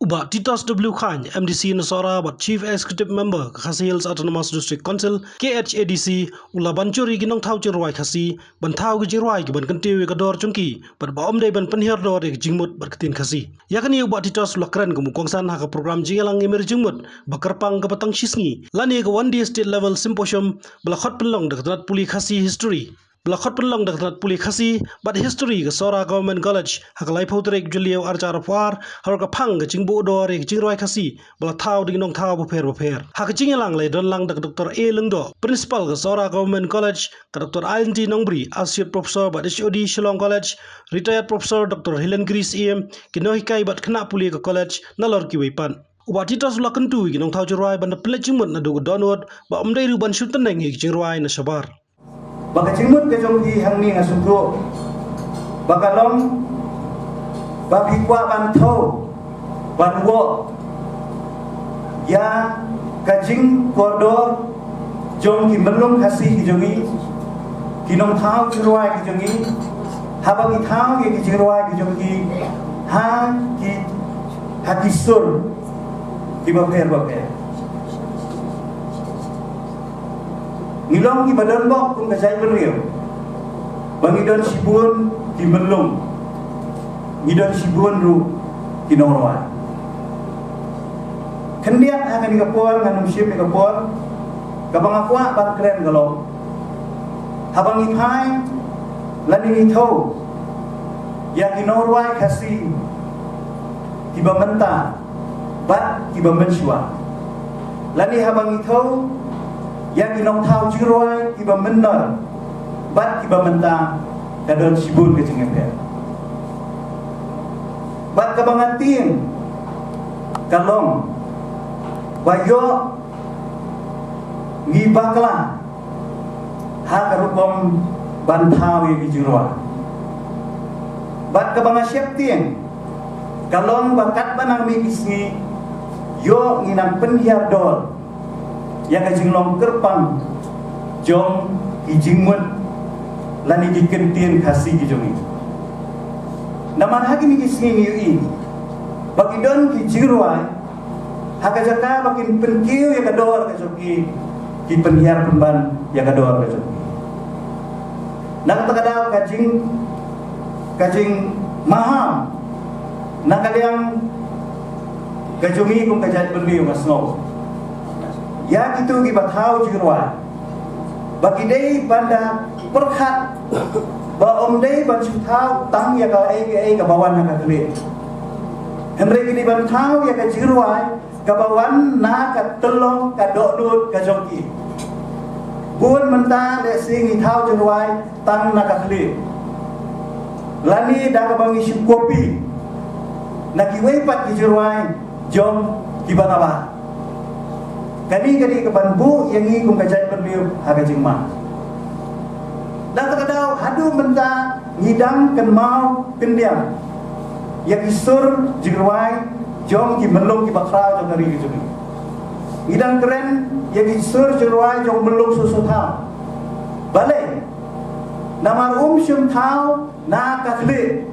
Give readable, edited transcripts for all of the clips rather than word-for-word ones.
Uba Titus W. Khan, MDC Nasara, but Chief Executive Member, Khasi Hills Autonomous District Council, KHADC, Ula Banchuri Ginong Tau Jirwai Khasi, Bantau Jirwai, Ban Kantiwi Gador Chunki, but Baumde Ban Penhir Dor Jingmut Barkatin Khasi. Yakani Uba Titus Lakran Gumukongsan Haka Program Jingalang Emer Jingmut, Bakarpang Kapatang Shisngi, Lani 1-day state level symposium, Blakot Pelong, the Puli Khasi history. Blakot Pelong Dakrat Puli Khasi, but history Sora Government College, Hakalai Potrek Julio Arjarafar, Harka Pang, Jingbo Dor, Jingroi Khasi, Balatau Dinong Tau Pair. Hakajingalang lay Don Lang Dr. A. Lungdo, Principal Sora Government College, Dr. INT Nongbri, Associate Professor but HOD Shillong College, Retired Professor Dr. Helen Gris EM, Kinohikai but Knapuli College, Nalor Kiwipan. Uba Titus Lakantu, Ginong Tau Jirwai, but the Pledgement Nadu Donwood, but Umderu Ban Shutanang, Jirwai Nashabar. Baka jimut ke jongki hangni ngasutro baka long babi kwa bantau banwo ya kajing koridor jongki melung kasih kijongi kinong thau kirwai kijongi habagi thau ki kirwai kijongi ha ki hakisur ki baper Ngilong ki badan bok kung kasay beriyo. Bangidon sibun ki melung. Ngidon sibun ru kinorwa. Kendiat akan dikapor nganum sip dikapor. Kabang akwa bang keren galong. Habang ipai lani ito. Ya kinorwa kasi tiba menta bat tiba mensua. Lani habang ito yang inong tau jiroi iba menor bat iba mentang kadon sibun ke cengepel bat kabangatin kalong bayo ngibakla ha karupom bantau ye jiroi bat kabangasyaptin kalong bakat banang mikisni yo nginang penhiar dol yang kajing long kerpang jong ijingmut lani dikentian kasih kijong ini. Naman hagi ni kisngi yui bagi don kijirwai hakajaka bagi penkiu yang kador kajoki ki penhiar pemban yang kador kajoki. Nang takadaw kajing maham nang kaliang kajongi kung kajat beliau masno. Ya itu gibat hau jirwa bagi dei banda perhat ba dei ban sutau tang ya ka ai ka bawan na kali henry gini ban hau ya ka jirwa ka bawan na ka telong ka dodut ka jongki bun menta le sing hau jirwa tang na ka kali lani da ka bangi kopi na kiwei pat jirwa jong kibanaba Kani ke banbu yang ni kung kajai perliu hagajing ma. Dan terkadang hadu menta ngidang ken mau kendiam. Yang isur jigruai jong ki melung ki bakrau jong dari kijumi. Ngidang keren yang isur jigruai jong melung susu tau. Balik. Namar syum tau na kakli.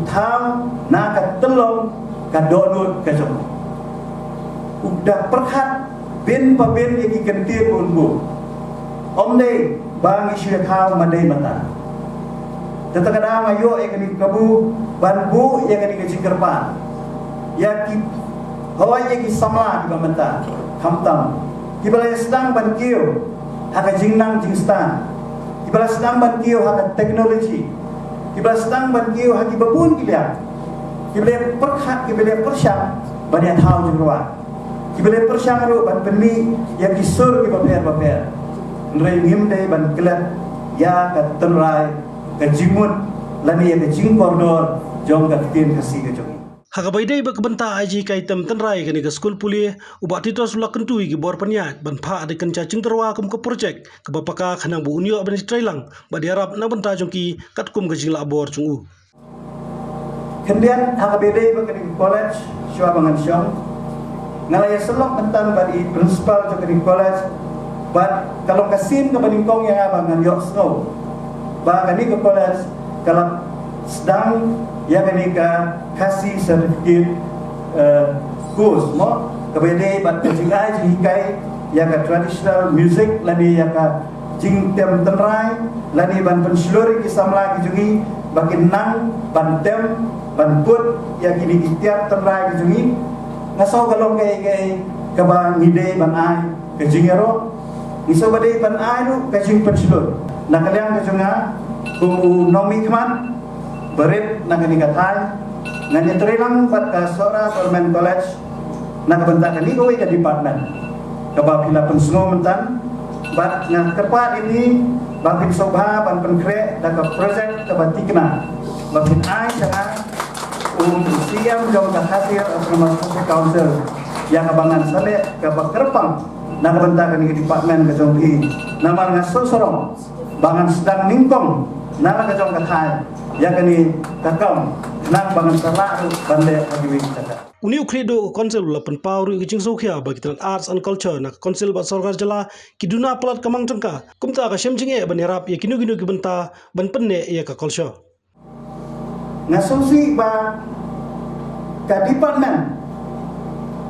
Tau na katelong kadodut kajong. Udah perhat bin pabin yang ikantir unbu omde bang isya kau madai mata tetakadang ayo ekani kabu banbu yang kani kecingkerpan ya ki hawai yang samla di mata kamtam kibala sedang bankiu haka jingnang jingstan kibala sedang bankiu haka teknologi kibala sedang bankiu haki babun kilia kibala perhat kibala persyang banyak tahu jengruat Kibale persyangru ban penmi yang disur ki baper nrai ngimdai ban kelat ya ka tenrai ka jimut lani ya ka jing koridor jong ka tin kasih ka jongi Hakabaydai ba kabanta aji kay tem tenrai kani ka school puli uba Titus Lakantu gi bor panyat ban pha ade kan cacing terwa kum ka project ka bapaka khanang bu unyo ban trailang ba diarap na banta jongki kat kum ka jingla bor chungu Kemudian hakabaydai ba kani college syua bangan syong ngalaya selok tentang badi principal Jogja College but kalau kasin ke peningkong yang abang ngan yok snow ba kani ke college kalau sedang ya kani ka kasih sertifikat course mo kabede bat jingai jikai ya ka traditional music lani ya ka jing tem tenrai lani ban penslori kisamla kijungi bakin nang ban tem ban put ya kini kitiap tenrai kijungi ngasau galong kai kaba ngide ban ai kejingero iso bade ban ai ru kajing penslor nakaliang kejunga ku nomi kman berit nangani katai nganya terilang pat ka Sora Government College nakabentak ni ko ke department kabapila pensungo mentan bat nga kerpat ini bapin sobha ban penkre da ka project kabatikna bapin ai jangan siam jom ka hasil autonomous council yang abangan sale ka kerpang nakabentak ni department ka jong i nama nga sorong bangan sedang ningkong nama ka jong ka thai ya kani kakam nang bangan salah bande hagiwi kata Uni ukredo konsel lapan pauru kicing sokhia bagi tran arts and culture nak konsel bat sarkar jala kiduna pelat kamang tengka kumta ka shemjinge banirap ya kinu ki benta ban penne ya ka culture ngasosi ba ka department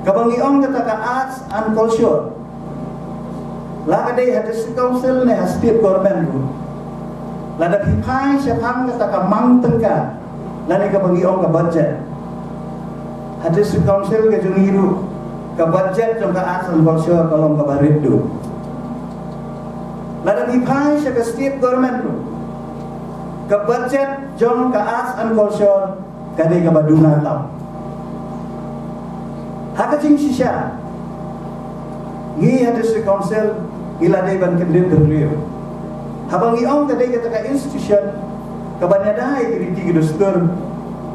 kabangi ong kata ka arts and culture la kadai hadis council ne state government ru lada pipai syapang kata ka mang tengka lani kabangi ong ka budget hadis council ke jungiru ke budget jong ka asal culture kalau ka baridu lada dipai ke state government ru ke budget jong ka arts and culture kade ka baduna tau hakacing sisya ngi hadis council ila dai ban kendit terliu habang iong kade ka institution ka banyadai kriti gidustur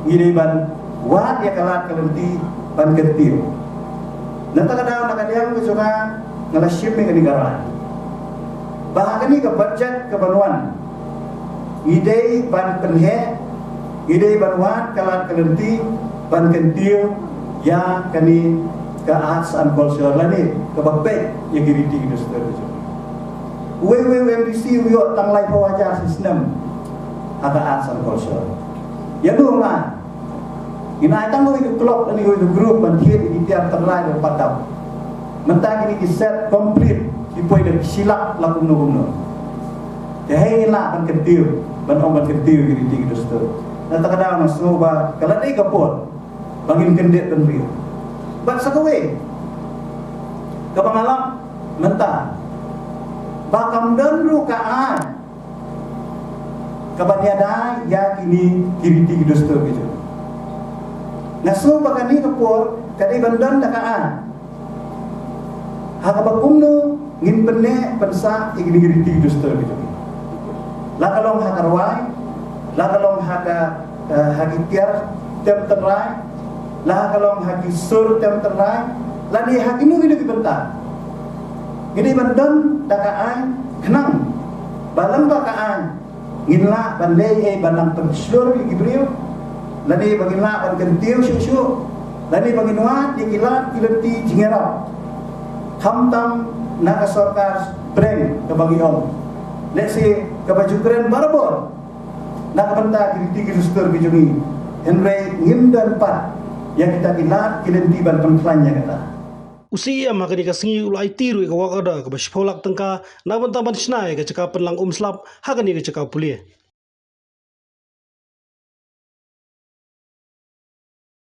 ngi ban wat ya kalat kalenti pan kertiu nata kadang nakadiang kesunga ngalasyim ng negara bahkan ni ke budget ke banuan ide ban penhe ide banuan kalat kalenti pan kertiu ya kani ke arts and culture lani ke babek ya giriti industri WWMDC wiyo tanglay pawajar sistem ada arts and culture ya doang inaitang ko yung klok ani ko yung group man here itiap terlai do patau mentang ini set complete ipoi de silap la kumno ya hela ban kentiu ban ong ban kentiu gini tinggi dosto na takada mas ba kala dai kapot bangin kendet dan rio bat sakawe kapangalam mentang bakam dan ru kaan kabanyada ya kini tinggi dosto gitu naso bakani kapor kadi bandan dakaan hakabakumno ngin penne pensa igini ti duster gitu la kalong hakarwai la kalong hagitiar tem terai la kalong hagisur tem terai la ni hakinu gitu benta gini bandan dakaan kenang balang dakaan nginla bandai bandang pensyur gitu lani bagina ban kentiu syusyu lani baginwa dikilat kilenti jingera hamtam na sarkar breng ke bagiong let's say ke baju keren barbor na kabanta kiliti kilustur bijungi henry ngimdan pat yang kita kilat kilenti ban penklanya kata usia maka dikasingi ulai tiru ke wakada ke bashpolak tengka na banta ban snai ke cakap penlang slap hakani ke cakap pulie